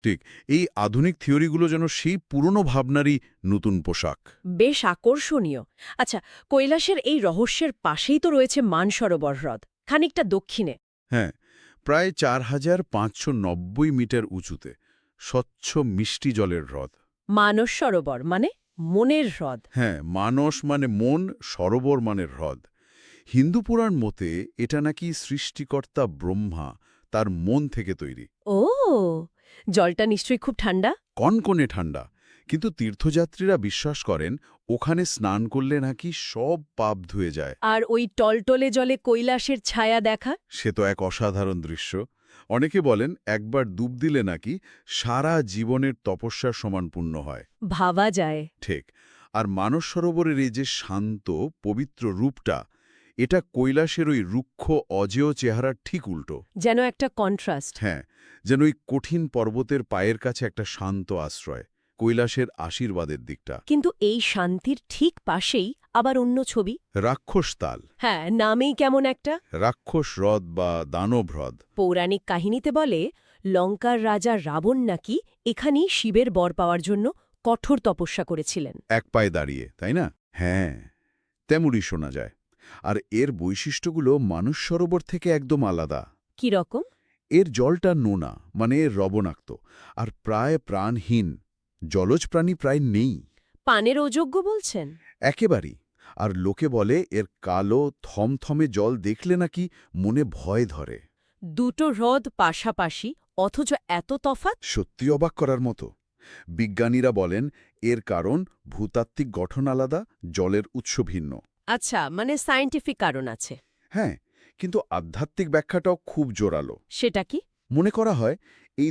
ঠিক, এই আধুনিক থিওরিগুলো যেন সেই পুরনো ভাবনারই নতুন পোশাক। বেশ আকর্ষণীয়। আচ্ছা, কৈলাসের এই রহস্যের পাশেই তো রয়েছে মানসরোবর হ্রদ, খানিকটা দক্ষিণে। হ্যাঁ, প্রায় ৪,৫৯০ মিটার উঁচুতে স্বচ্ছ মিষ্টি জলের হ্রদ। মানস সরোবর মানে মনের হ্রদ। হ্যাঁ, মানস মানে মন, সরোবর মানে হ্রদ। হিন্দু পুরাণ মতে এটা নাকি সৃষ্টিকর্তা ব্রহ্মা তার মন থেকে তৈরি। ও, জলটা নিশ্চয়ই খুব ঠান্ডা। কনকনে ঠান্ডা, কিন্তু তীর্থযাত্রীরা বিশ্বাস করেন ওখানে স্নান করলে নাকি সব পাপ ধুয়ে যায়। আর ওই টলটলে জলে কৈলাসের ছায়া দেখা। সে তো এক অসাধারণ দৃশ্য। অনেকে বলেন একবার ডুব দিলে নাকি সারা জীবনের তপস্যার সমান পুণ্য হয়। ভাবা যায়। ঠিক। আর মানস সরোবরের এই যে শান্ত পবিত্র রূপটা, এটা কৈলাসের ওই রুক্ষ অজেয় চেহারার ঠিক উল্টো। যেন একটা কন্ট্রাস্ট। হ্যাঁ, যেন ওই কঠিন পর্বতের পায়ের কাছে একটা শান্ত আশ্রয়, কৈলাসের আশীর্বাদের দিকটা। কিন্তু এই শান্তির ঠিক পাশেই আবার অন্য ছবি। রাক্ষস তাল, হ্যাঁ, নামেই কেমন একটা। রাক্ষস হ্রদ বা দানব হ্রদ। পৌরাণিক কাহিনীতে বলে লঙ্কার রাজা রাবণ নাকি এখানেই শিবের বর পাওয়ার জন্য কঠোর তপস্যা করেছিলেন। এক পায়ে দাঁড়িয়ে, তাই না? হ্যাঁ, তেমনই শোনা যায়। আর এর বৈশিষ্ট্যগুলো মানস সরোবর থেকে একদম আলাদা। কি রকম? এর জলটা নোনা, মানে লবণাক্ত, আর প্রায় প্রাণহীন। জলজ প্রাণী প্রায় নেই। পানের অযোগ্য বলছেন? একেবারেই। আর লোকে বলে এর কালো থমথমে জল দেখলে নাকি মনে ভয় ধরে। দুটো হ্রদ পাশাপাশি, অথচ এত তফাৎ। সত্যি অবাক করার মতো। বিজ্ঞানীরা বলেন এর কারণ ভূতাত্ত্বিক গঠন আলাদা, জলের উৎস ভিন্ন। আচ্ছা, মানে সায়েন্টিফিক কারণ আছে। হ্যাঁ, কিন্তু আধ্যাত্মিক ব্যাখ্যাটাও খুব জোরালো। সেটা কি? মনে করা হয় এই